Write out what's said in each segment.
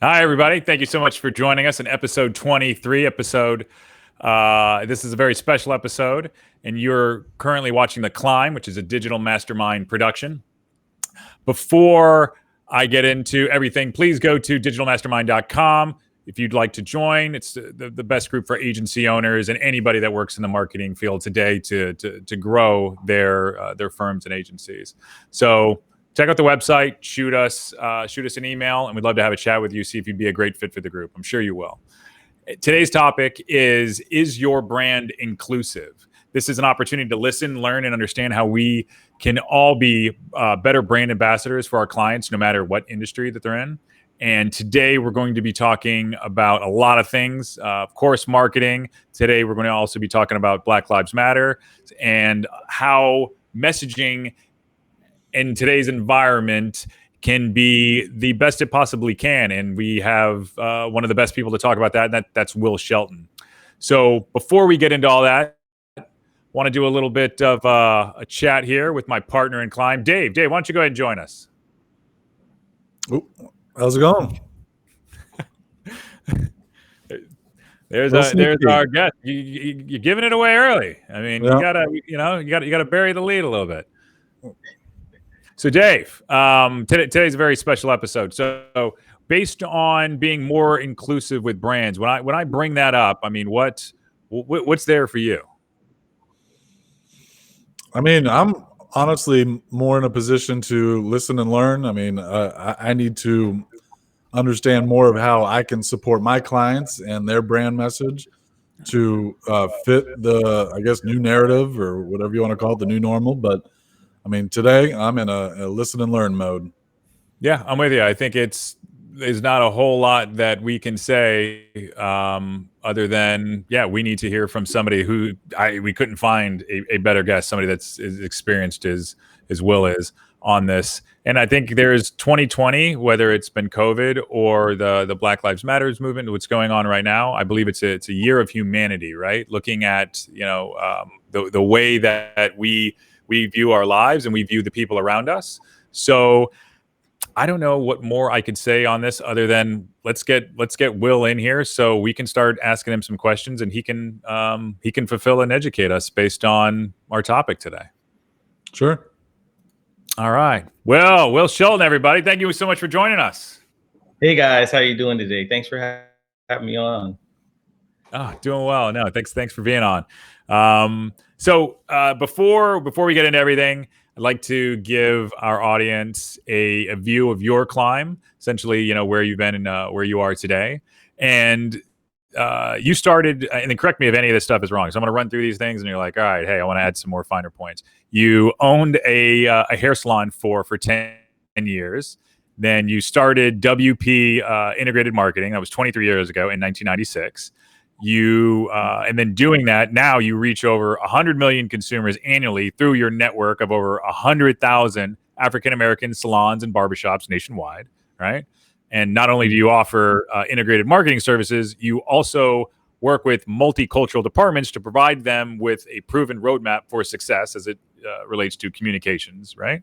Hi, everybody. Thank you so much for joining us in episode 23. This is a very special episode, and you're currently watching The Climb, which is a digital mastermind production. Before I get into everything, please go to digitalmastermind.com if you'd like to join. It's the best group for agency owners and anybody that works in the marketing field today to grow their firms and agencies. So check out the website, shoot us an email, and we'd love to have a chat with you, see if you'd be a great fit for the group. I'm sure you will. Today's topic is your brand inclusive? This is an opportunity to listen, learn, and understand how we can all be better brand ambassadors for our clients, no matter what industry that they're in. And today we're going to be talking about a lot of things. Of course, marketing. Today we're going to also be talking about Black Lives Matter and how messaging in today's environment can be the best it possibly can. And we have one of the best people to talk about that, and that's Will Shelton. So before we get into all that, I want to do a little bit of a chat here with my partner in Climb, Dave. Dave, why don't you go ahead and join us? Ooh, how's it going? There's our guest. You're giving it away early. I mean, yeah. you gotta bury the lead a little bit. So Dave, today's a very special episode. So based on being more inclusive with brands, when I bring that up, I mean, what's there for you? I mean, I'm honestly more in a position to listen and learn. I mean, I need to understand more of how I can support my clients and their brand message to fit the, I guess, new narrative or whatever you want to call it, the new normal. But I mean, today I'm in a listen and learn mode. Yeah, I'm with you. I think there's not a whole lot that we can say other than, we need to hear from somebody who we couldn't find a better guest, somebody that's as experienced as Will is on this. And I think there's 2020, whether it's been COVID or the Black Lives Matters movement, what's going on right now. I believe it's a year of humanity, right? Looking at the way that we view our lives and we view the people around us. So I don't know what more I could say on this other than let's get Will in here so we can start asking him some questions and he can fulfill and educate us based on our topic today. Sure. All right. Well, Will Shelton, everybody, thank you so much for joining us. Hey guys, how are you doing today? Thanks for having me on. Oh, doing well. No, thanks for being on. So before we get into everything, I'd like to give our audience a view of your climb, essentially, where you've been and where you are today. And you started, and then correct me if any of this stuff is wrong. So I'm going to run through these things and you're like, all right, hey, I want to add some more finer points. You owned a hair salon for 10 years. Then you started WP Integrated Marketing. That was 23 years ago in 1996. And then doing that, now you reach over 100 million consumers annually through your network of over 100,000 African-American salons and barbershops nationwide, right? And not only do you offer integrated marketing services, you also work with multicultural departments to provide them with a proven roadmap for success as it relates to communications, right?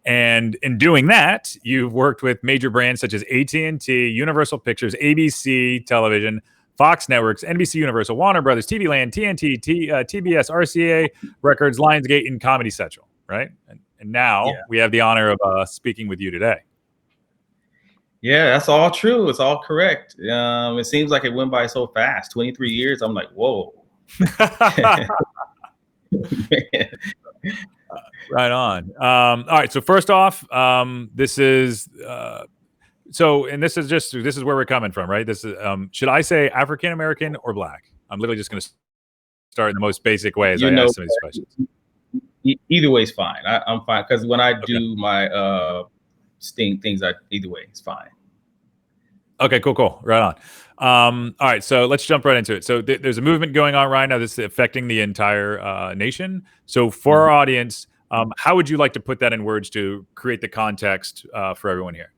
And in doing that, you've worked with major brands such as AT&T, Universal Pictures, ABC Television, Fox Networks, NBC Universal, Warner Brothers, TV Land, TNT, TBS, RCA Records, Lionsgate, and Comedy Central, right? And now we have the honor of speaking with you today. Yeah, that's all true. It's all correct. It seems like it went by so fast. 23 years. I'm like, whoa. Right on. All right. So first off, this is this is where we're coming from, right? This is should I say African American or Black? I'm literally just going to start in the most basic way as I ask some of these questions. Either way is fine. I'm fine because when I do my things, either way is fine. Okay, cool. Right on. All right, so let's jump right into it. So there's a movement going on right now that's affecting the entire nation. So for our audience, how would you like to put that in words to create the context for everyone here?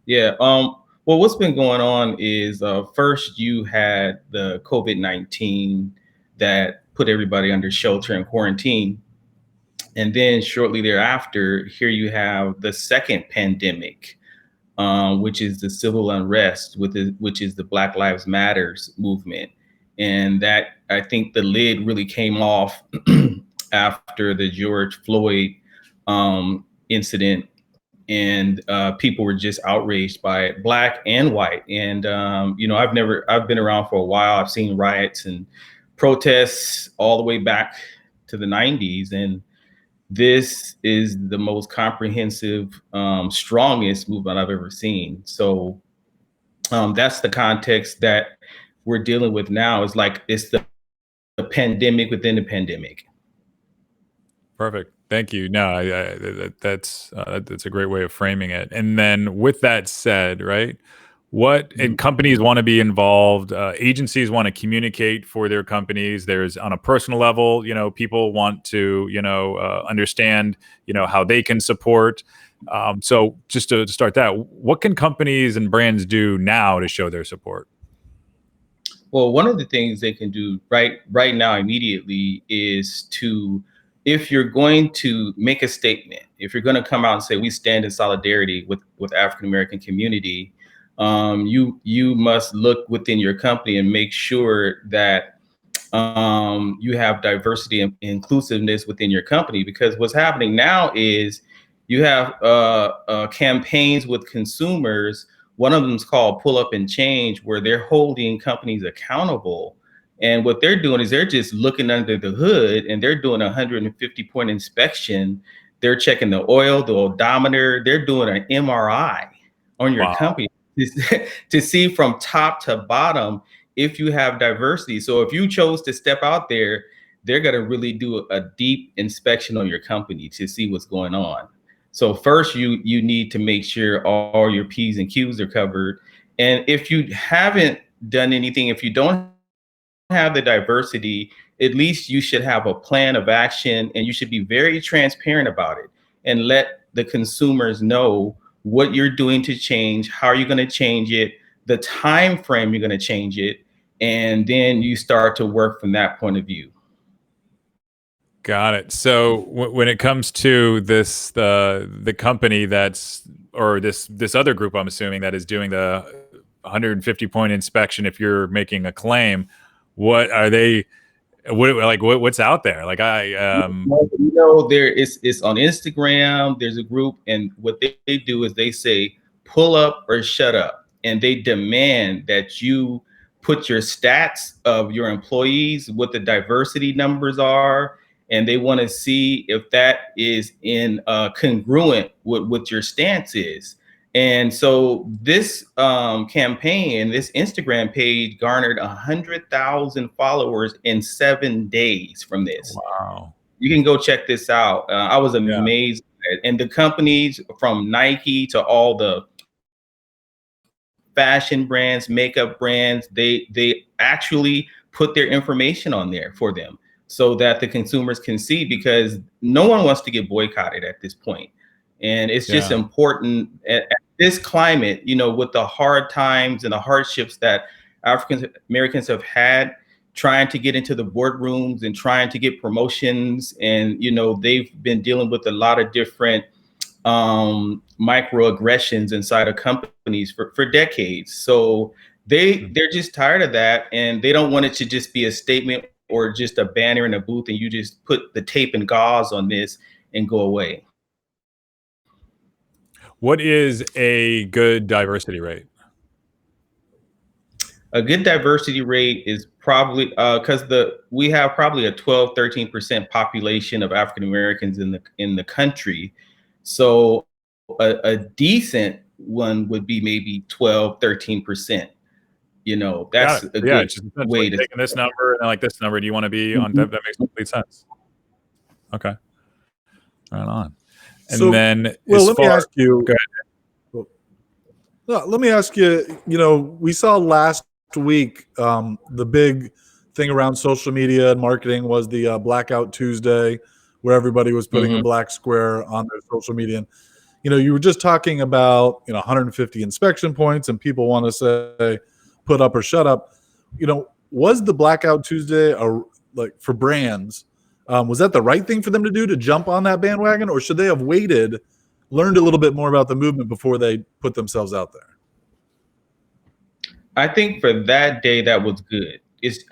Yeah. Well, what's been going on is first you had the COVID-19 that put everybody under shelter and quarantine. And then shortly thereafter, here you have the second pandemic which is the civil unrest, which is the Black Lives Matters movement. And that, I think the lid really came off after the George Floyd incident, and people were just outraged by it, black and white. And I've been around for a while. I've seen riots and protests all the way back to the 90s, and this is the most comprehensive, strongest movement I've ever seen. So that's the context that we're dealing with now. Is like it's the pandemic within the pandemic. Perfect. Thank you. No, that's a great way of framing it. And then with that said, right, and companies want to be involved, agencies want to communicate for their companies. There's on a personal level, people want to, understand, how they can support. So just to start that, what can companies and brands do now to show their support? Well, one of the things they can do right now immediately is to, if you're going to make a statement, if you're going to come out and say we stand in solidarity with African American community, you must look within your company and make sure that you have diversity and inclusiveness within your company. Because what's happening now is you have campaigns with consumers. One of them is called Pull Up and Change, where they're holding companies accountable. And what they're doing is they're just looking under the hood, and they're doing a 150-point inspection. They're checking the oil, the odometer. They're doing an MRI on your company to see from top to bottom if you have diversity. So if you chose to step out there, they're going to really do a deep inspection on your company to see what's going on. So first, you need to make sure all your P's and Q's are covered. And if you haven't done anything, if you don't have the diversity, at least you should have a plan of action, and you should be very transparent about it and let the consumers know what you're doing to change, how you're going to change it, the time frame you're going to change it, and then you start to work from that point of view. Got it. So when it comes to this, the company or this other group, I'm assuming, that is doing the 150-point inspection, if you're making a claim, what are they? What's out there? It's on Instagram. There's a group, and what they do is they say, pull up or shut up. And they demand that you put your stats of your employees, what the diversity numbers are, and they want to see if that is in congruent with what your stance is. And so this campaign, this Instagram page, garnered 100,000 followers in 7 days from this. Wow. You can go check this out. I was amazed. And the companies from Nike to all the fashion brands, makeup brands, they actually put their information on there for them so that the consumers can see, because no one wants to get boycotted at this point. And it's just important at this climate, with the hard times and the hardships that African Americans have had, trying to get into the boardrooms and trying to get promotions. And, they've been dealing with a lot of different microaggressions inside of companies for decades. So they're just tired of that, and they don't want it to just be a statement or just a banner in a booth and you just put the tape and gauze on this and go away. What is a good diversity rate? A good diversity rate is probably because we have probably a 12-13% population of African Americans in the country. So a decent one would be maybe 12-13%. That's a good way to taking this number and this number. Do you want to be on that? That makes complete sense. Okay. Right on. And then, let me ask you. Let me ask you. We saw last week the big thing around social media and marketing was the Blackout Tuesday, where everybody was putting a black square on their social media. And, you were just talking about 150 inspection points, and people want to say put up or shut up. Was the Blackout Tuesday for brands? Was that the right thing for them to do, to jump on that bandwagon, or should they have waited learned a little bit more about the movement before they put themselves out there? I think for that day, that was good.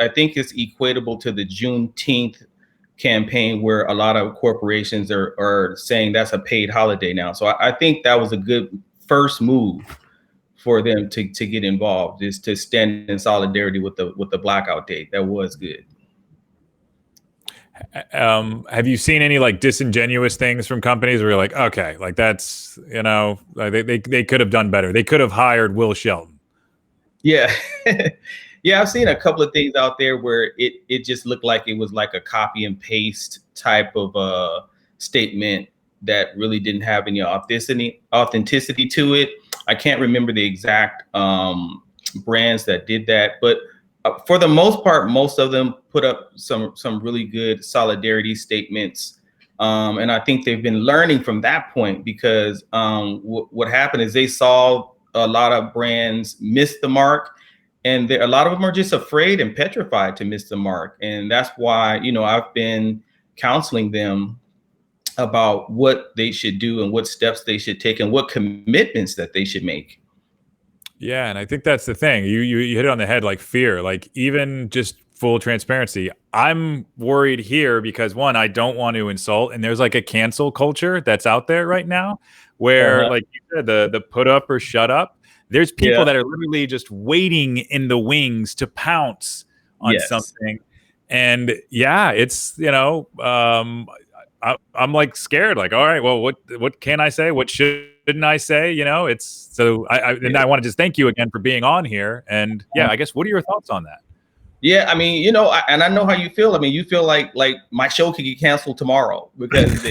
I think it's equatable to the Juneteenth campaign where a lot of corporations are saying that's a paid holiday now. So I think that was a good first move for them to get involved, is to stand in solidarity with the blackout date. That was good. Have you seen any like disingenuous things from companies where you're like, okay, like that's, you know, like they could have done better. They could have hired Will Shelton. Yeah. Yeah, I've seen a couple of things out there where it just looked like it was like a copy and paste type of statement that really didn't have any authenticity to it. I can't remember the exact brands that did that, but for the most part, most of them put up some really good solidarity statements. And I think they've been learning from that point, because what happened is they saw a lot of brands miss the mark, and a lot of them are just afraid and petrified to miss the mark. And that's why, you know, I've been counseling them about what they should do and what steps they should take and what commitments that they should make. Yeah, and I think that's the thing. You hit it on the head, like fear, like even just full transparency. I'm worried here because one, I don't want to insult, and there's like a cancel culture that's out there right now where, like you said, the put up or shut up. There's people that are literally just waiting in the wings to pounce on something. And yeah, it's, you know, I'm like scared, like, all right, well, what can I say? What shouldn't I say? You know, it's so and I want to just thank you again for being on here. And yeah, I guess, what are your thoughts on that? Yeah, I mean, you know, and I know how you feel. I mean, you feel like my show could get canceled tomorrow because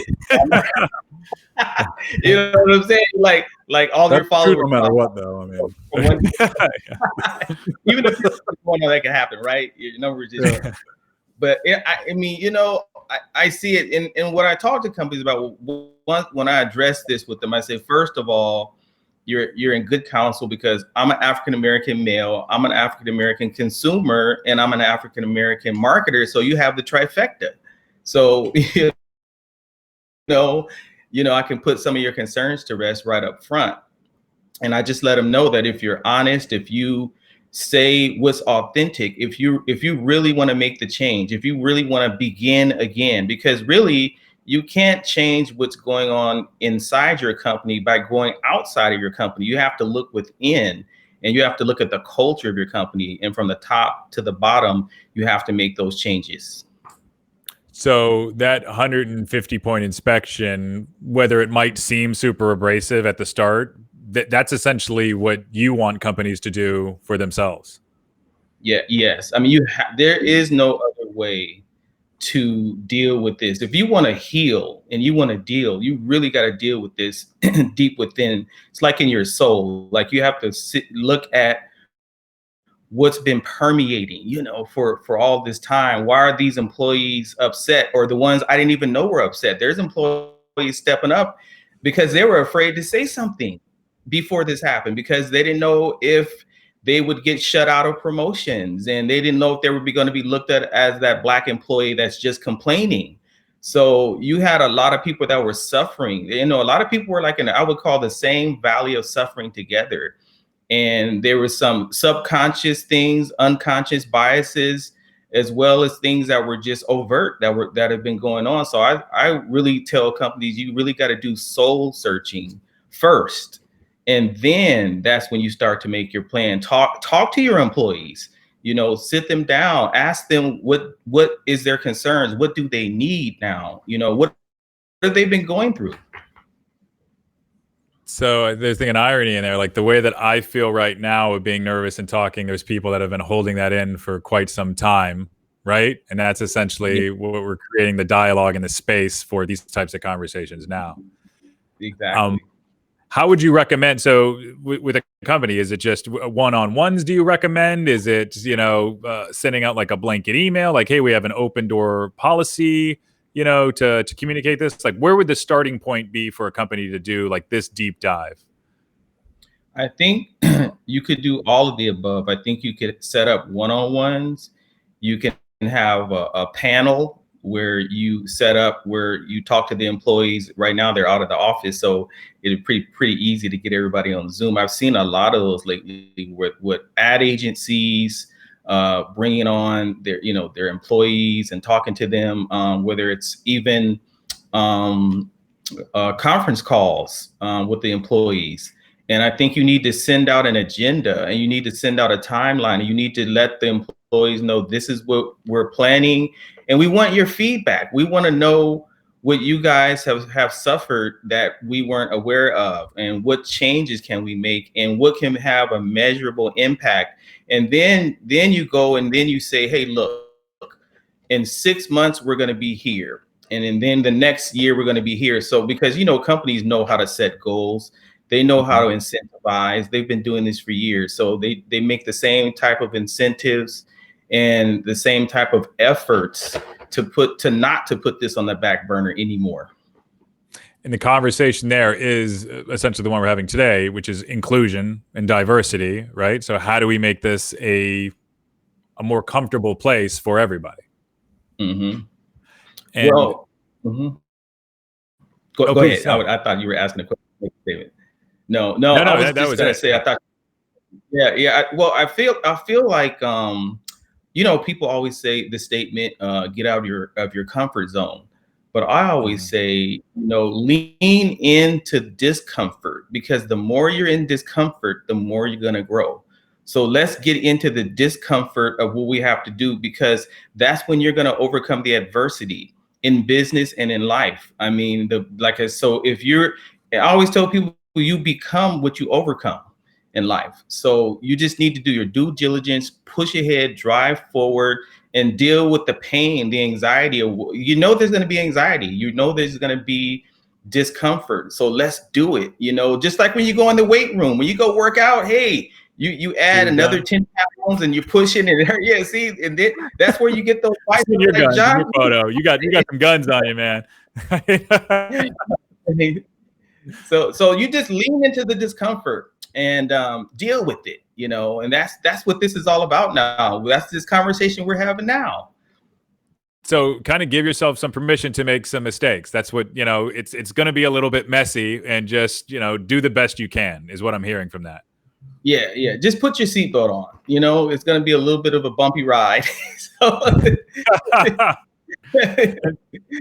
you know what I'm saying? Like all That's their followers. true, no matter what, though. I mean, even if it's one that can happen, right? Your numbers just. But I mean, you know, I see it in what I talk to companies about. When I address this with them, I say, first of all, you're in good counsel, because I'm an African American male, I'm an African American consumer, and I'm an African American marketer. So you have the trifecta. So you know, I can put some of your concerns to rest right up front. And I just let them know that if you're honest, if you say what's authentic, if you really want to make the change, if you really want to begin again, because really you can't change what's going on inside your company by going outside of your company. You have to look within, and you have to look at the culture of your company, and from the top to the bottom, you have to make those changes. So that 150 point inspection, whether it might seem super abrasive at the start, that's essentially what you want companies to do for themselves. Yeah. Yes. I mean, there is no other way to deal with this. If you want to heal and you want to deal, you really got to deal with this deep within. It's like in your soul. Like you have to look at what's been permeating, you know, for all this time. Why are these employees upset? Or the ones I didn't even know were upset. There's employees stepping up because they were afraid to say something before this happened, because they didn't know if they would get shut out of promotions, and they didn't know if they would be going to be looked at as that Black employee that's just complaining. So you had a lot of people that were suffering. You know, a lot of people were like I would call the same valley of suffering together. And there were some subconscious things, unconscious biases, as well as things that were just overt that have been going on. So I really tell companies, you really got to do soul searching first. And then that's when you start to make your plan. Talk to your employees, you know, sit them down, ask them what is their concerns, what do they need now, you know, what have they been going through. So there's an irony in there, like the way that I feel right now of being nervous and talking, there's people that have been holding that in for quite some time, right? And that's essentially what we're creating, the dialogue and the space for these types of conversations now. Exactly. How would you recommend? So with a company, is it just one-on-ones? Do you recommend? Is it, you know, sending out like a blanket email, like, hey, we have an open door policy, you know, to communicate this? Like, where would the starting point be for a company to do like this deep dive? I think you could do all of the above. I think you could set up one-on-ones. You can have a panel where you set up where you talk to the employees. Right now they're out of the office, so it's pretty easy to get everybody on Zoom. I've seen a lot of those lately with ad agencies bringing on their employees and talking to them, whether it's even conference calls with the employees. And I think you need to send out an agenda, and you need to send out a timeline, and you need to let the employees know this is what we're planning, and we want your feedback. We want to know what you guys have suffered that we weren't aware of, and what changes can we make, and what can have a measurable impact. And then you go and then you say, hey, look, in 6 months we're going to be here, and then the next year we're going to be here. So because companies know how to set goals, they know how to incentivize. They've been doing this for years, so they make the same type of incentives and the same type of efforts to not to put this on the back burner anymore. And the conversation there is essentially the one we're having today, which is inclusion and diversity, right? So how do we make this a more comfortable place for everybody? Mm-hmm. And well, mm-hmm. Go ahead. I thought you were asking a question, David. No, I was just gonna say, I thought, well, I feel like, people always say the statement, get out of your comfort zone. But I always say, lean into discomfort, because the more you're in discomfort, the more you're gonna grow. So let's get into the discomfort of what we have to do, because that's when you're gonna overcome the adversity in business and in life. I mean, I always tell people, you become what you overcome in life. So you just need to do your due diligence, push ahead, drive forward, and deal with the pain, the anxiety. There's going to be anxiety. There's going to be discomfort. So let's do it. Just like when you go in the weight room, when you go work out, hey, you add another 10 pounds and you push it, and and then that's where you get those fights. Your guns, your photo. You got some guns on you, man. So you just lean into the discomfort and deal with it, and that's what this is all about now. That's this conversation we're having now. So kind of give yourself some permission to make some mistakes. That's what, it's going to be a little bit messy, and just, do the best you can is what I'm hearing from that. Yeah. Just put your seatbelt on. It's going to be a little bit of a bumpy ride.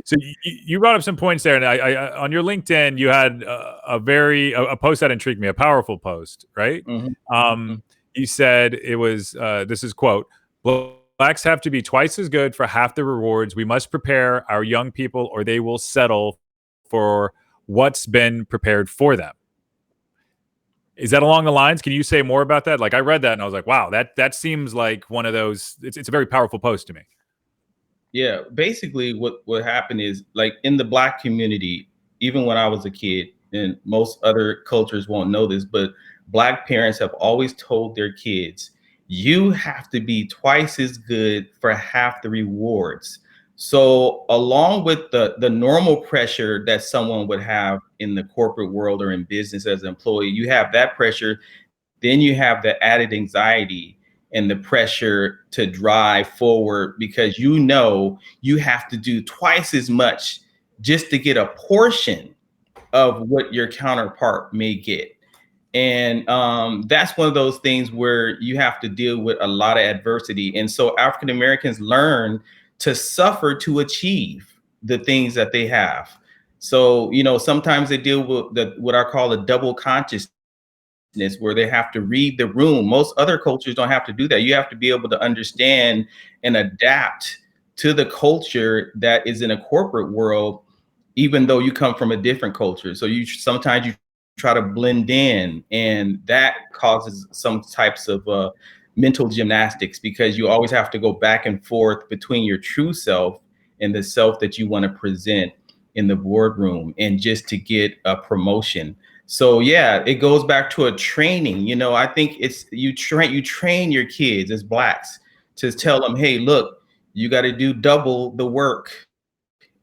So you brought up some points there, and I on your LinkedIn you had a post that intrigued me, a powerful post, right? Mm-hmm. You said it was this is quote, blacks have to be twice as good for half the rewards. We must prepare our young people, or they will settle for what's been prepared for them. Is that along the lines? Can you say more about that? Like, I read that and I was like, wow, that seems like one of those. It's a very powerful post to me. Yeah, basically what happened is, like, in the Black community, even when I was a kid, and most other cultures won't know this, but Black parents have always told their kids, you have to be twice as good for half the rewards. So along with the normal pressure that someone would have in the corporate world or in business as an employee, you have that pressure. Then you have the added anxiety and the pressure to drive forward, because you have to do twice as much just to get a portion of what your counterpart may get. And that's one of those things where you have to deal with a lot of adversity. And so African Americans learn to suffer to achieve the things that they have. So, sometimes they deal with what I call a double consciousness, where they have to read the room. Most other cultures don't have to do that. You have to be able to understand and adapt to the culture that is in a corporate world, even though you come from a different culture. So sometimes you try to blend in, and that causes some types of mental gymnastics, because you always have to go back and forth between your true self and the self that you want to present in the boardroom, and just to get a promotion. So yeah, it goes back to a training. I think it's you train your kids as Blacks to tell them, hey, look, you got to do double the work,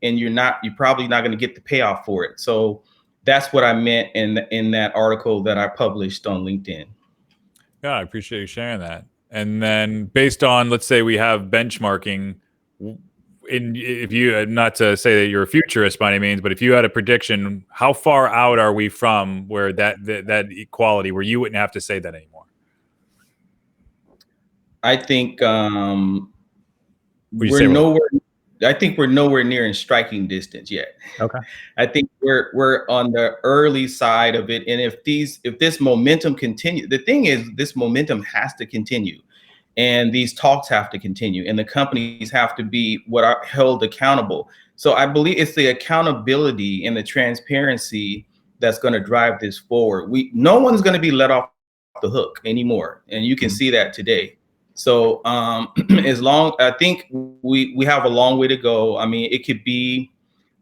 and you're probably not going to get the payoff for it. So that's what I meant in that article that I published on LinkedIn. Yeah, I appreciate you sharing that. And then based on, let's say we have benchmarking, if you, not to say that you're a futurist by any means, but if you had a prediction, how far out are we from where that equality, where you wouldn't have to say that anymore? I think Would you we're say nowhere. I think we're nowhere near in striking distance yet. Okay. I think we're on the early side of it, and if this momentum continues, the thing is, this momentum has to continue, and these talks have to continue, and the companies have to be what are held accountable. So I believe it's the accountability and the transparency that's going to drive this forward. No one's going to be let off the hook anymore, and you can see that today. So I think we have a long way to go. I mean, it could be,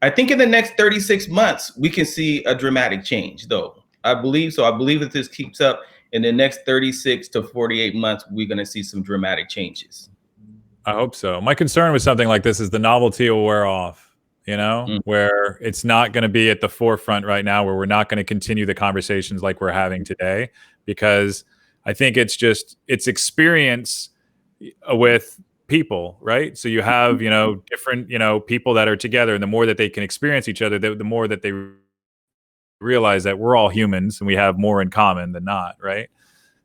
I think in the next 36 months, we can see a dramatic change, though. I believe so. I believe if this keeps up in the next 36 to 48 months, we're going to see some dramatic changes. I hope so. My concern with something like this is the novelty will wear off, where it's not going to be at the forefront right now, where we're not going to continue the conversations like we're having today, because I think it's experience with people, right? So you have, different, people that are together, and the more that they can experience each other, the more that they realize that we're all humans and we have more in common than not, right?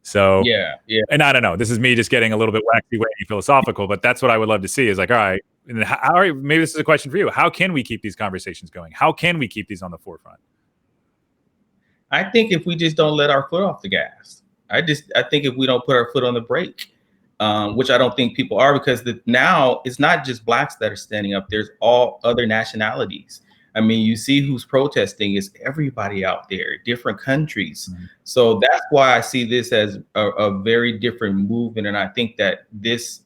So yeah. And I don't know, this is me just getting a little bit waxy philosophical, but that's what I would love to see is like, all right, maybe this is a question for you. How can we keep these conversations going? How can we keep these on the forefront? I think if we just don't let our foot off the gas. I think if we don't put our foot on the brake, which I don't think people are, because now it's not just blacks that are standing up. There's all other nationalities. I mean, you see who's protesting. It's everybody out there, different countries. Mm-hmm. So that's why I see this as a very different movement. And I think that this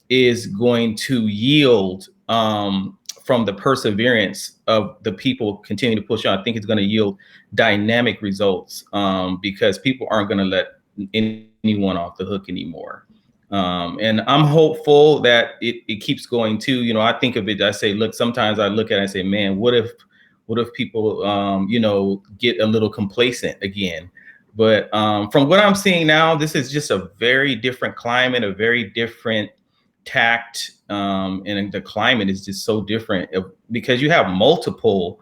is going to yield from the perseverance of the people continuing to push on. I think it's going to yield dynamic results because people aren't going to let anyone off the hook anymore. And I'm hopeful that it keeps going too. I think of it, I say, look, sometimes I look at it and say, man, what if people, get a little complacent again? But from what I'm seeing now, this is just a very different climate, a very different tact. And the climate is just so different because you have multiple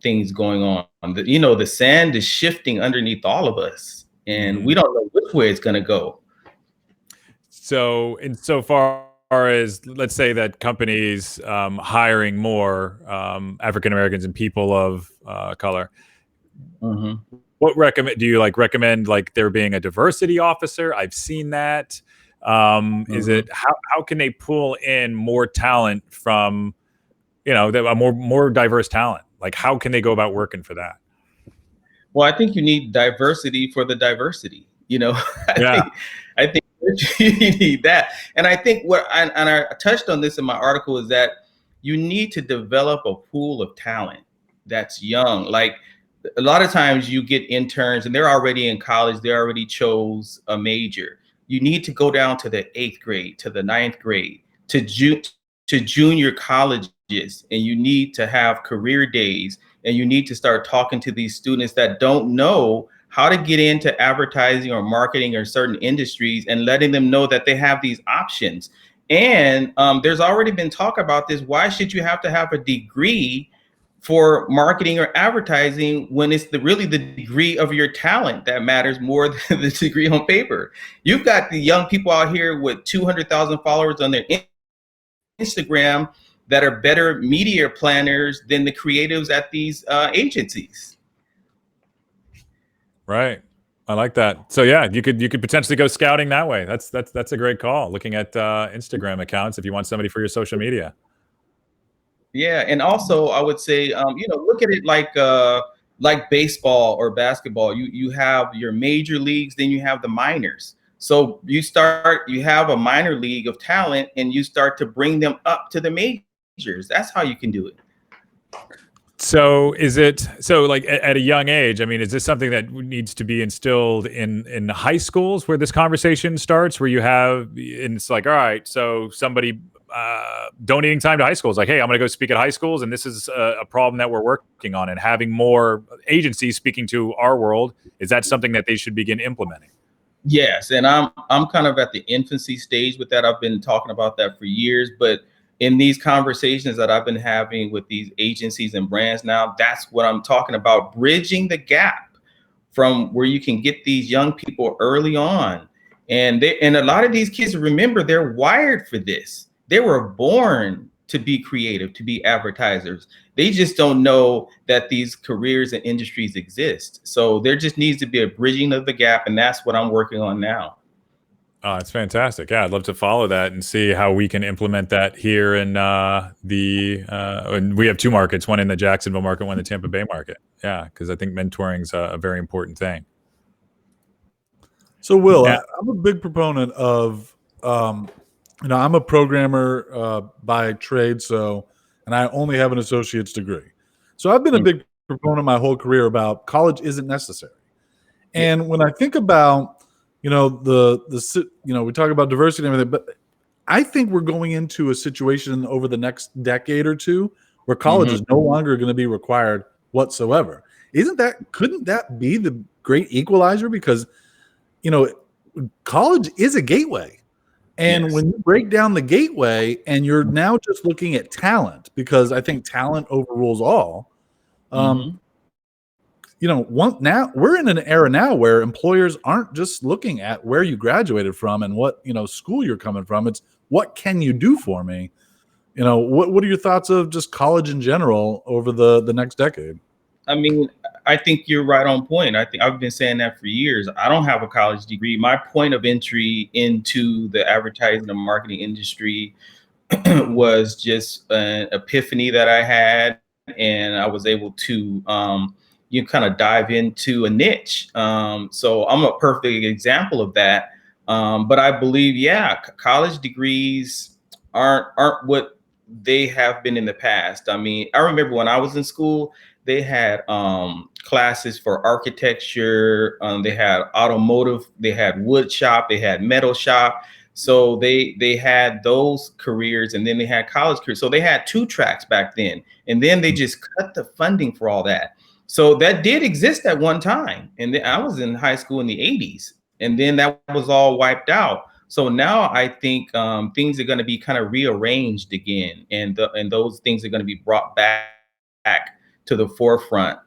things going on. The sand is shifting underneath all of us, and we don't know which way it's going to go. So insofar as, let's say that companies hiring more African Americans and people of color, what do you recommend there being a diversity officer? I've seen that. Is it how can they pull in more talent from a more diverse talent? Like, how can they go about working for that? Well, I think you need diversity for the diversity. I think you need that. And I think I touched on this in my article, is that you need to develop a pool of talent that's young. Like, a lot of times you get interns and they're already in college, they already chose a major. You need to go down to the 8th grade, to the 9th grade, to junior colleges, and you need to have career days, and you need to start talking to these students that don't know how to get into advertising or marketing or certain industries, and letting them know that they have these options. And there's already been talk about this. Why should you have to have a degree for marketing or advertising when it's really the degree of your talent that matters more than the degree on paper? You've got the young people out here with 200,000 followers on their Instagram that are better media planners than the creatives at these agencies. Right. I like that. So yeah, you could potentially go scouting that way. That's a great call. Looking at Instagram accounts if you want somebody for your social media. Yeah, and also I would say, look at it like baseball or basketball. You have your major leagues, then you have the minors. So you have a minor league of talent, and you start to bring them up to the majors. That's how you can do it. So at a young age, I mean, is this something that needs to be instilled in high schools where this conversation starts, where you have, and it's like, all right, so somebody donating time to high schools, like, hey, I'm going to go speak at high schools, and this is a problem that we're working on, and having more agencies speaking to our world, is that something that they should begin implementing? Yes, and I'm kind of at the infancy stage with that. I've been talking about that for years, but in these conversations that I've been having with these agencies and brands now, that's what I'm talking about, bridging the gap from where you can get these young people early on. And a lot of these kids, remember, they're wired for this. They were born to be creative, to be advertisers. They just don't know that these careers and industries exist. So there just needs to be a bridging of the gap, and that's what I'm working on now. Oh, it's fantastic. Yeah, I'd love to follow that and see how we can implement that here in and we have two markets, one in the Jacksonville market, one in the Tampa Bay market. Yeah, because I think mentoring is a very important thing. So, Will, Yeah. I'm a big proponent of, I'm a programmer by trade, and I only have an associate's degree. So I've been a big proponent my whole career about college isn't necessary. And when I think about, we talk about diversity and everything, but I think we're going into a situation over the next decade or two where college is no longer going to be required whatsoever. Couldn't that be the great equalizer? Because college is a gateway. And when you break down the gateway and you're now just looking at talent, because I think talent overrules all, now we're in an era now where employers aren't just looking at where you graduated from and what, school you're coming from. It's what can you do for me? What are your thoughts of just college in general over the next decade? I mean, I think you're right on point. I think I've been saying that for years. I don't have a college degree. My point of entry into the advertising and marketing industry was just an epiphany that I had, and I was able to kind of dive into a niche. So I'm a perfect example of that. But I believe, college degrees aren't what they have been in the past. I mean, I remember when I was in school, they had classes for architecture. They had automotive. They had wood shop. They had metal shop. So they had those careers, and then they had college careers. So they had two tracks back then, and then they just cut the funding for all that. So that did exist at one time, and then I was in high school in the 80s, and then that was all wiped out. So now I think things are going to be kind of rearranged again, and those things are going to be brought back to the forefront.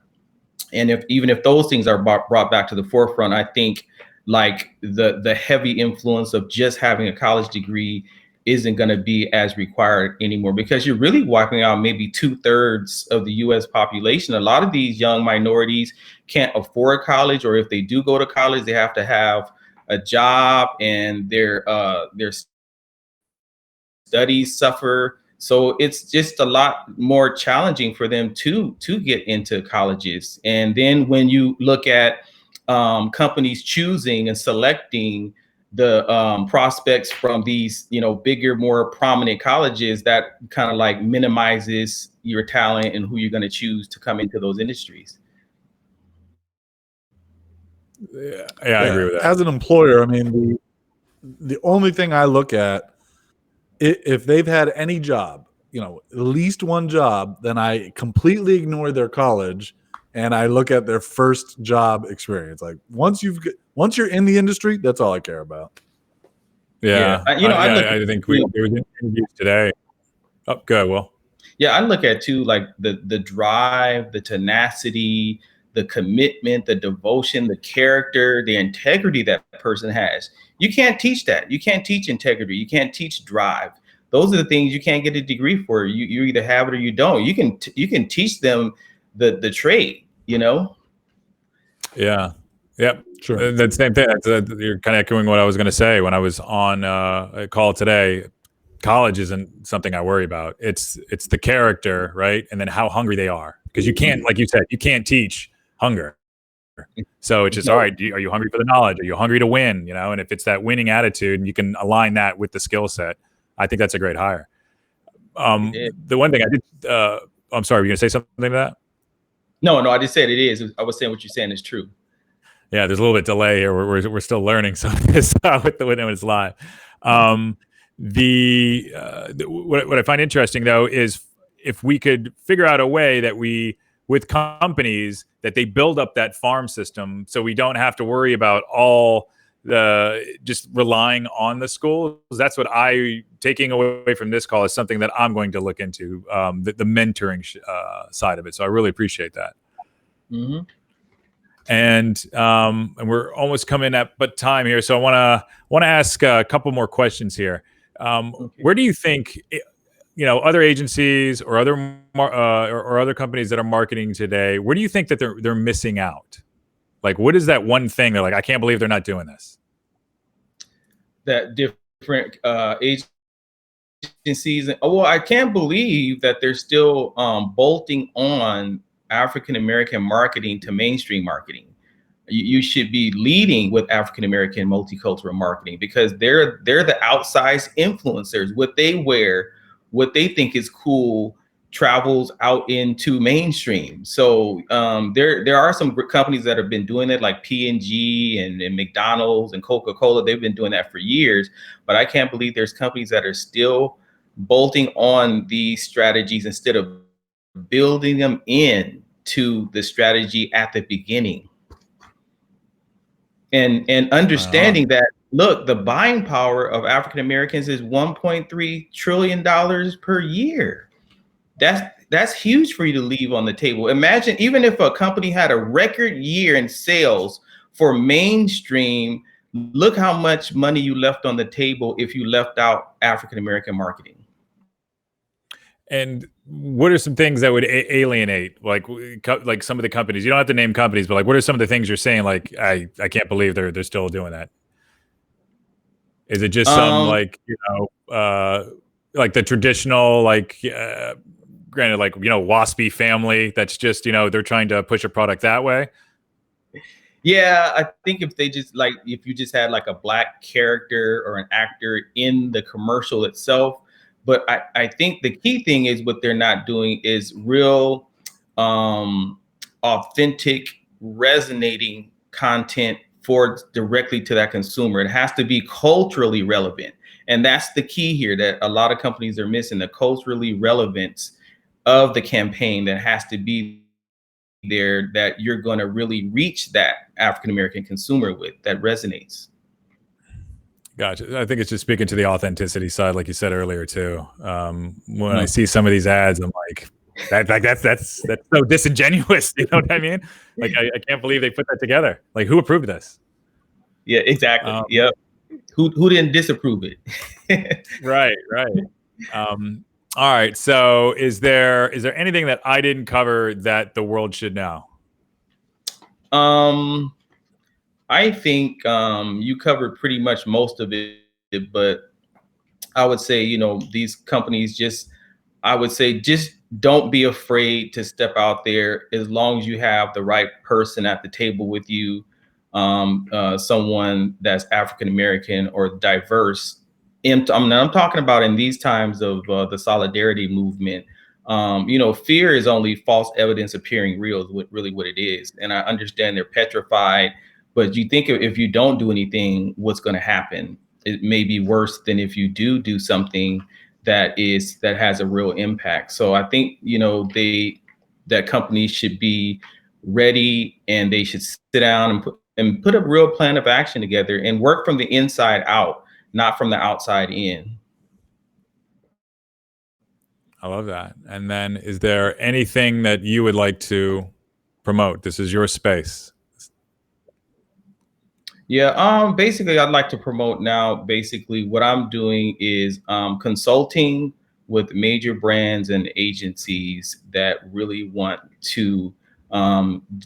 And even if those things are brought back to the forefront, I think like the heavy influence of just having a college degree isn't going to be as required anymore, because you're really wiping out maybe 2/3 of the US population. A lot of these young minorities can't afford college, or if they do go to college, they have to have a job, and their studies suffer. So it's just a lot more challenging for them to get into colleges. And then when you look at companies choosing and selecting the prospects from these, bigger, more prominent colleges, that kind of like minimizes your talent and who you're going to choose to come into those industries. Yeah, I agree with that. As an employer, I mean, the only thing I look at, if they've had any job, at least one job, then I completely ignore their college and I look at their first job experience. Like once you're in the industry, that's all I care about. Yeah. I think there was interviews today. Oh, go ahead, Will. Yeah, I look at too, like the drive, the tenacity, the commitment, the devotion, the character, the integrity that person has. You can't teach that. You can't teach integrity. You can't teach drive. Those are the things you can't get a degree for. You either have it or you don't. You can teach them the trade. Yeah. Yep. Sure. That same thing. You're kind of echoing what I was going to say when I was on a call today. College isn't something I worry about. It's the character, right? And then how hungry they are. Because you can't, like you said, you can't teach hunger. So it's just, all right, are you hungry for the knowledge? Are you hungry to win? And if it's that winning attitude and you can align that with the skill set, I think that's a great hire. The one thing I did, I'm sorry, were you going to say something to that? No, I just said it is. I was saying what you're saying is true. Yeah, there's a little bit delay here. We're still learning some of this when it's live. What I find interesting though is if we could figure out a way that with companies that they build up that farm system, so we don't have to worry about all just relying on the schools. That's what taking away from this call is something that I'm going to look into, the mentoring side of it. So I really appreciate that. Mm-hmm. And we're almost coming up but time here, so I want to ask a couple more questions here. Okay. Where do you think other agencies or other companies that are marketing today, where do you think that they're missing out? Like, what is that one thing they're like, I can't believe they're not doing this? That different agencies. Well, I can't believe that they're still bolting on African American marketing to mainstream marketing. You should be leading with African American multicultural marketing, because they're the outsized influencers. What they wear, what they think is cool, travels out into mainstream. So there are some companies that have been doing it, like P&G and McDonald's and Coca-Cola. They've been doing that for years, but I can't believe there's companies that are still bolting on these strategies instead of building them in to the strategy at the beginning. And understanding that, look, the buying power of African Americans is $1.3 trillion per year. That's huge for you to leave on the table. Imagine, even if a company had a record year in sales for mainstream, look how much money you left on the table if you left out African American marketing. And what are some things that would alienate, like some of the companies? You don't have to name companies, but like, what are some of the things you're saying? Like, I can't believe they're still doing that. Is it just some like the traditional, like granted, like waspy family that's just they're trying to push a product that way? Yeah, I think if you just had like a Black character or an actor in the commercial itself. But I think the key thing is what they're not doing is real, authentic, resonating content directly to that consumer. It has to be culturally relevant. And that's the key here that a lot of companies are missing, the culturally relevance of the campaign that has to be there, that you're going to really reach that African American consumer with, that resonates. Gotcha. I think it's just speaking to the authenticity side, like you said earlier too. When I see some of these ads, I'm like, that's so disingenuous. You know what I mean? Like, I can't believe they put that together. Like, who approved this? Yeah, exactly. Yep. Who didn't disapprove it? Right. All right. So, is there anything that I didn't cover that the world should know? I think you covered pretty much most of it, but I would say, these companies just don't be afraid to step out there, as long as you have the right person at the table with you, someone that's African American or diverse. I'm talking about in these times of the solidarity movement. Fear is only false evidence appearing real, is really what it is. And I understand they're petrified. But you think if you don't do anything, what's going to happen? It may be worse than if you do something that has a real impact. So I think that companies should be ready, and they should sit down and put a real plan of action together and work from the inside out, not from the outside in. I love that. And then, is there anything that you would like to promote? This is your space. Yeah, basically, I'd like to promote now. Basically, what I'm doing is consulting with major brands and agencies that really want to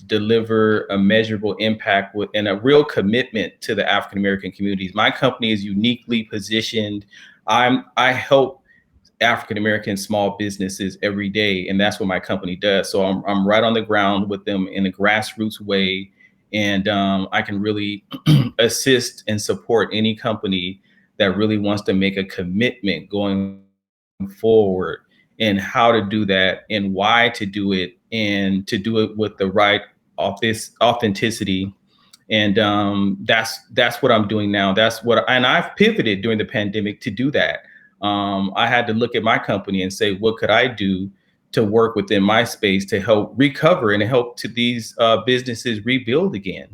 deliver a measurable impact and a real commitment to the African American communities. My company is uniquely positioned. I help African American small businesses every day, and that's what my company does. So I'm right on the ground with them in a grassroots way. And I can really assist and support any company that really wants to make a commitment going forward, and how to do that and why to do it, and to do it with the right authenticity. And that's what I'm doing now. And I've pivoted during the pandemic to do that. I had to look at my company and say, what could I do to work within my space to help recover and help to these businesses rebuild again?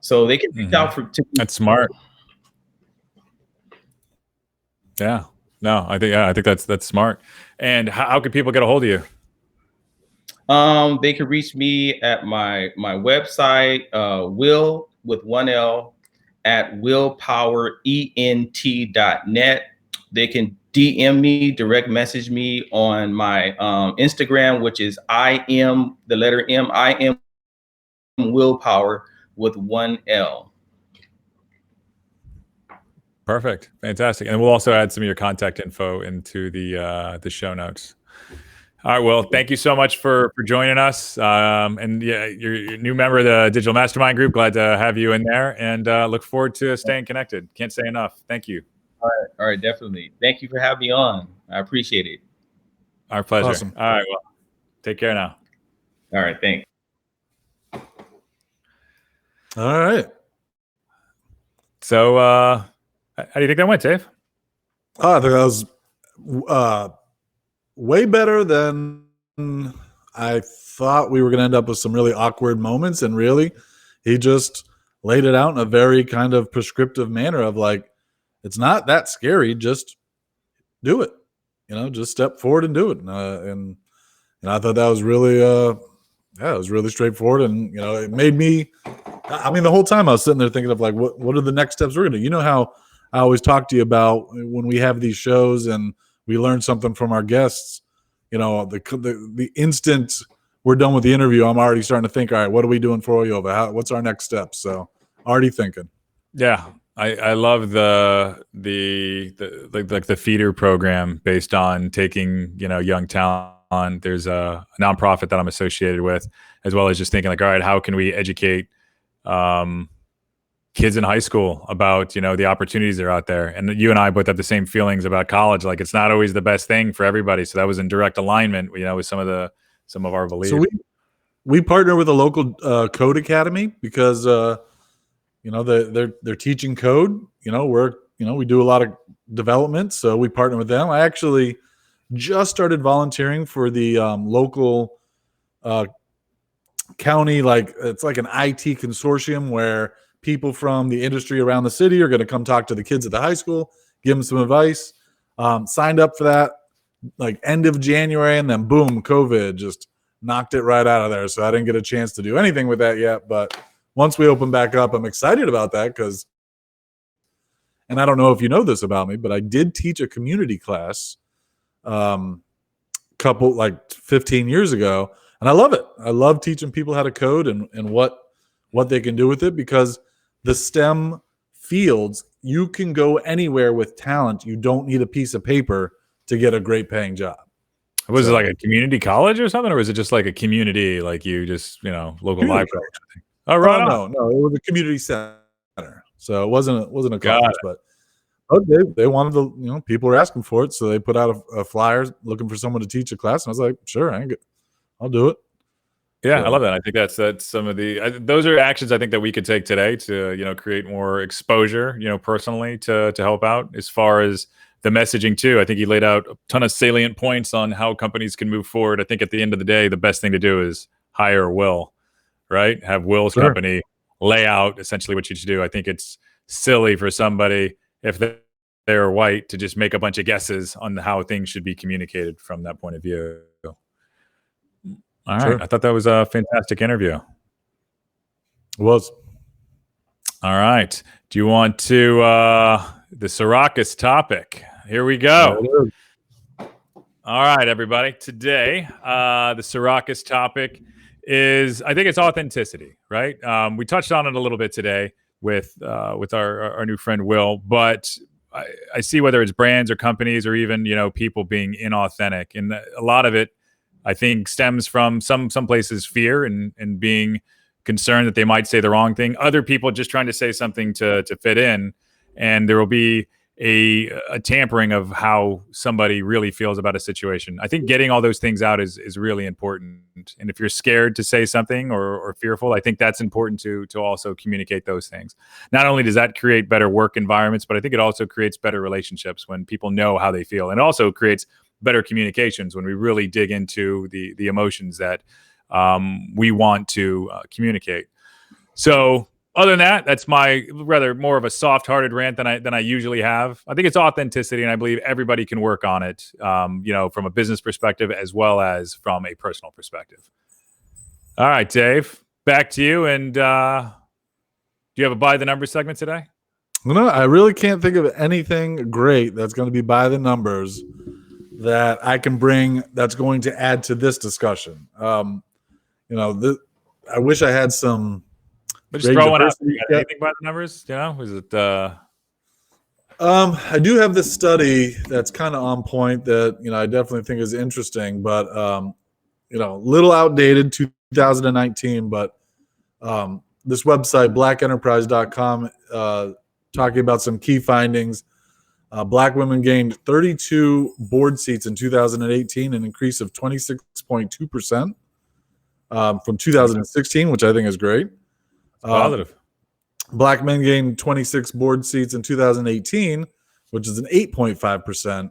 So they can reach out to That's smart. Yeah. No, I think that's smart. And how can people get a hold of you? They can reach me at my website, will with one L at willpowerent.net. They can DM me, direct message me on my Instagram, which is I am the letter M, I am willpower with one L. Perfect. Fantastic. And we'll also add some of your contact info into the show notes. All right. Well, thank you so much for joining us. And yeah, you're a new member of the Digital Mastermind Group. Glad to have you in there, and look forward to staying connected. Can't say enough. Thank you. All right, definitely. Thank you for having me on. I appreciate it. Our pleasure. Awesome. All right. Well, take care now. All right, thanks. All right. So, how do you think that went, Dave? Oh, I think that was way better than I thought. We were going to end up with some really awkward moments, and really, he just laid it out in a very kind of prescriptive manner of like, it's not that scary. Just do it. Just step forward and do it. And I thought that was really, it was really straightforward. And it made me. I mean, the whole time I was sitting there thinking of like, what are the next steps we're going to do? You know how I always talk to you about when we have these shows and we learn something from our guests. The instant we're done with the interview, I'm already starting to think, all right, what are we doing for Oyova? What's our next step? So already thinking. Yeah, I love the feeder program based on taking young talent on. There's a nonprofit that I'm associated with, as well as just thinking like, all right, how can we educate kids in high school about the opportunities that are out there? And you and I both have the same feelings about college. Like, it's not always the best thing for everybody. So that was in direct alignment, with some of our beliefs. So we partner with a local code academy because they're teaching code. We do a lot of development, so we partner with them. I actually just started volunteering for the local county, it's like an IT consortium where people from the industry around the city are going to come talk to the kids at the high school, give them some advice. Signed up for that like end of January, and then boom, COVID just knocked it right out of there. So I didn't get a chance to do anything with that yet. But once we open back up, I'm excited about that because, and I don't know if you know this about me, but I did teach a community class couple like 15 years ago, and I love it. I love teaching people how to code and what they can do with it, because the STEM fields, you can go anywhere with talent. You don't need a piece of paper to get a great paying job. Was it like a community college or something, or was it just like a community, like you just local library? Oh, right. No, it was a community center, so it wasn't a college, but they wanted to, people were asking for it, so they put out a flyer looking for someone to teach a class, and I was like, sure, I'll do it. Yeah, so I love that. I think that's some of those are actions I think that we could take today to create more exposure, personally to help out as far as the messaging too. I think he laid out a ton of salient points on how companies can move forward. I think at the end of the day, the best thing to do is hire Will, right? Have Will's company lay out essentially what you should do. I think it's silly for somebody, if they're white, to just make a bunch of guesses on how things should be communicated from that point of view. All right. I thought that was a fantastic interview. It was. All right. Do you want to the Syracuse topic? Here we go. All right, everybody. Today, the Syracuse topic is, I think it's authenticity, right? We touched on it a little bit today with our new friend Will, but I see whether it's brands or companies or even people being inauthentic, and a lot of it, I think, stems from some places fear and being concerned that they might say the wrong thing. Other people just trying to say something to fit in, and there will be a tampering of how somebody really feels about a situation. I think getting all those things out is really important. And if you're scared to say something or fearful, I think that's important to also communicate those things. Not only does that create better work environments, but I think it also creates better relationships when people know how they feel. And it also creates better communications when we really dig into the emotions that we want to communicate. So Other than that, that's my rather more of a soft-hearted rant than I usually have. I think it's authenticity, and I believe everybody can work on it, from a business perspective as well as from a personal perspective. All right, Dave, back to you. And do you have a by the numbers segment today? No, I really can't think of anything great that's going to be by the numbers that I can bring that's going to add to this discussion. I wish I had some. But just throw one out. Anything by the numbers? Is it? I do have this study that's kind of on point that I definitely think is interesting, but little outdated, 2019. But this website, blackenterprise.com, talking about some key findings. Black women gained 32 board seats in 2018, an increase of 26.2% from 2016, which I think is great. Positive. Black men gained 26 board seats in 2018, which is an 8.5%.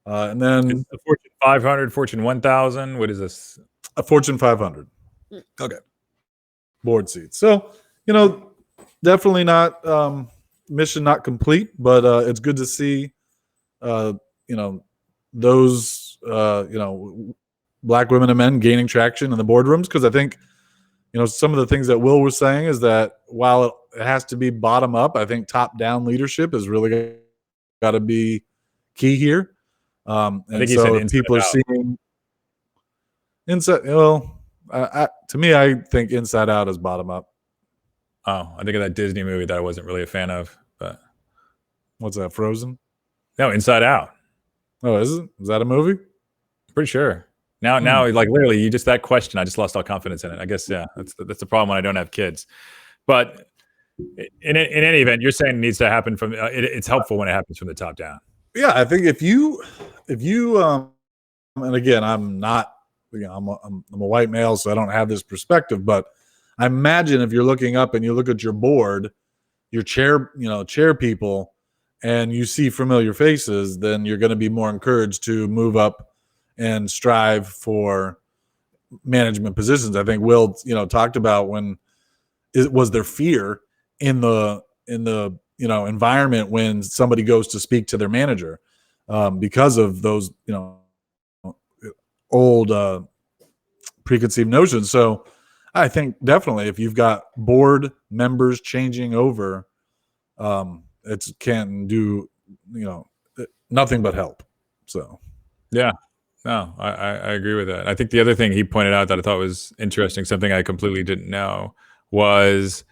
And then it's the Fortune 500, Fortune 1000. What is this? A Fortune 500. Okay. Board seats. So, definitely not mission not complete, but it's good to see, those, Black women and men gaining traction in the boardrooms, because I think some of the things that Will was saying is that while it has to be bottom up, I think top down leadership is really got to be key here. And I think so if people are seeing inside, to me, I think inside out is bottom up. Oh, I think of that Disney movie that I wasn't really a fan of. But what's that, Frozen? No, Inside Out. Oh, is it? Is that a movie? Pretty sure. Now, like literally, you just that question, I just lost all confidence in it. I guess, yeah, that's the problem when I don't have kids. But in any event, you're saying it needs to happen from. It's helpful when it happens from the top down. Yeah, I think if you, and again, I'm not, I'm a white male, so I don't have this perspective. But I imagine if you're looking up and you look at your board, your chair people, and you see familiar faces, then you're going to be more encouraged to move up and strive for management positions. I think Will, talked about when it was their fear in the environment when somebody goes to speak to their manager because of those, old preconceived notions. So I think definitely if you've got board members changing over, it can do, nothing but help. So, yeah. No, I agree with that. I think the other thing he pointed out that I thought was interesting, something I completely didn't know, was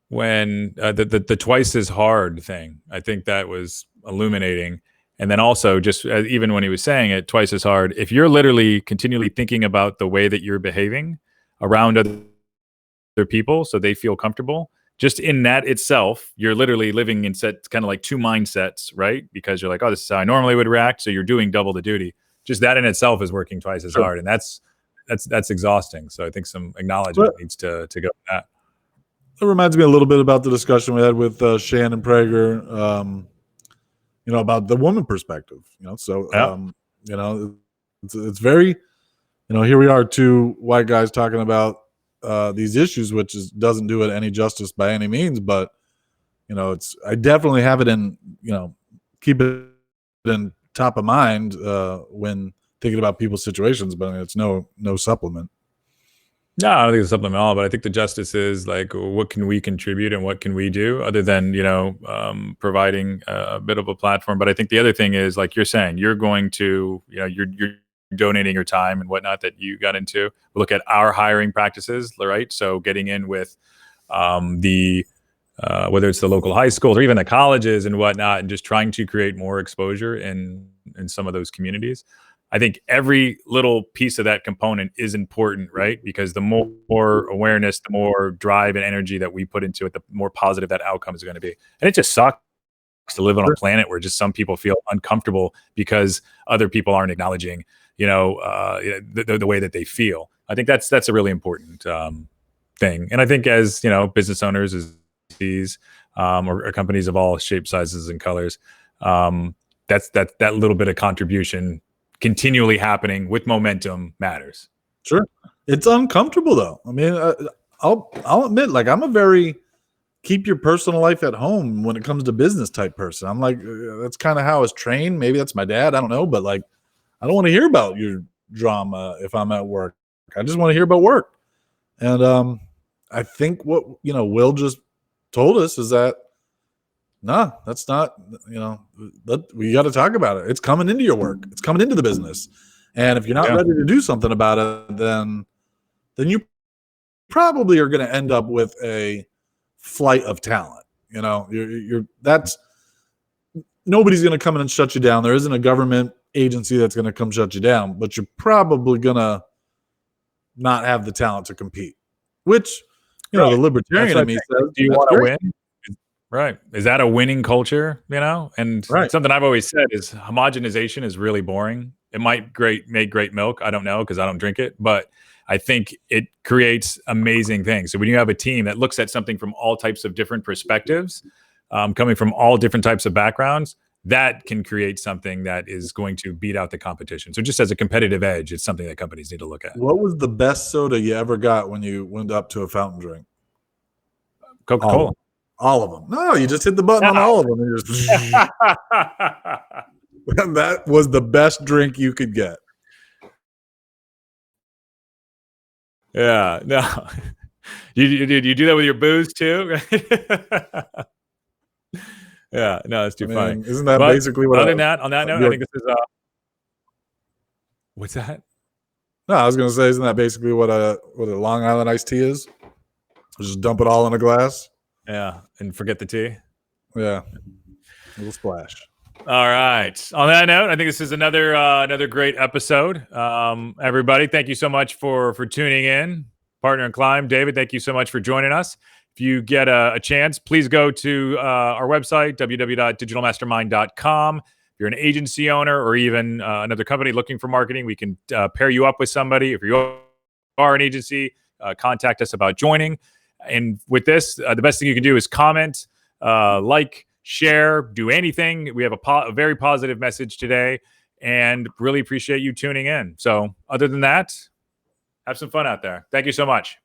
when the twice as hard thing. I think that was illuminating. And then also just even when he was saying it, twice as hard, if you're literally continually thinking about the way that you're behaving around other people so they feel comfortable, just in that itself, you're literally living in kind of like two mindsets, right? Because you're like, oh, this is how I normally would react. So you're doing double the duty. Just that in itself is working twice as hard, and that's exhausting. So I think some acknowledgement needs to go with that. It reminds me a little bit about the discussion we had with Shannon Prager, about the woman perspective. So it's very, here we are, two white guys talking about these issues, which doesn't do it any justice by any means. But I definitely have it in, keep it in top of mind when thinking about people's situations, but it's no supplement. No, I don't think it's a supplement at all, but I think the justice is like, what can we contribute and what can we do other than, providing a bit of a platform. But I think the other thing is, like you're saying, you're going to, you're donating your time and whatnot that you got into. Look at our hiring practices, right? So getting in with whether it's the local high schools or even the colleges and whatnot, and just trying to create more exposure in some of those communities. I think every little piece of that component is important, right? Because the more awareness, the more drive and energy that we put into it, the more positive that outcome is going to be. And it just sucks to live on a planet where just some people feel uncomfortable because other people aren't acknowledging, the way that they feel. I think that's a really important thing. And I think as, business owners, or companies of all shapes, sizes, and colors, that little bit of contribution continually happening with momentum matters. Sure. It's uncomfortable though. I mean, I'll admit, like, I'm a very keep your personal life at home when it comes to business type person. I'm like, that's kind of how I was trained. Maybe that's my dad. I don't know. But like, I don't want to hear about your drama if I'm at work. I just want to hear about work. And I think what, Will just told us is that, nah, that's not, we got to talk about it. It's coming into your work. It's coming into the business. And if you're not ready to do something about it, then you probably are going to end up with a flight of talent. That's nobody's going to come in and shut you down. There isn't a government agency that's going to come shut you down, but you're probably going to not have the talent to compete, which, the libertarian in me says, do you want to win? Right. Is that a winning culture, And something I've always said is homogenization is really boring. It might make great milk. I don't know because I don't drink it, but I think it creates amazing things. So when you have a team that looks at something from all types of different perspectives, coming from all different types of backgrounds, that can create something that is going to beat out the competition. So just as a competitive edge, it's something that companies need to look at. What was the best soda you ever got when you went up to a fountain drink? Coca-Cola. All of them. No, you just hit the button on all of them. And and that was the best drink you could get. Yeah, no. You do that with your booze too? Yeah, no, it's too funny. Isn't that basically what? Other than that, on that note, I think this is. What's that? No, I was going to say, isn't that basically what a Long Island iced tea is? Just dump it all in a glass. Yeah, and forget the tea. Yeah, a little splash. All right. On that note, I think this is another great episode. Everybody, thank you so much for tuning in. Partner in Climb, David, thank you so much for joining us. If you get a chance, please go to our website, www.digitalmastermind.com. If you're an agency owner or even another company looking for marketing, we can pair you up with somebody. If you are an agency, contact us about joining. And with this, the best thing you can do is comment, like, share, do anything. We have a very positive message today and really appreciate you tuning in. So other than that, have some fun out there. Thank you so much.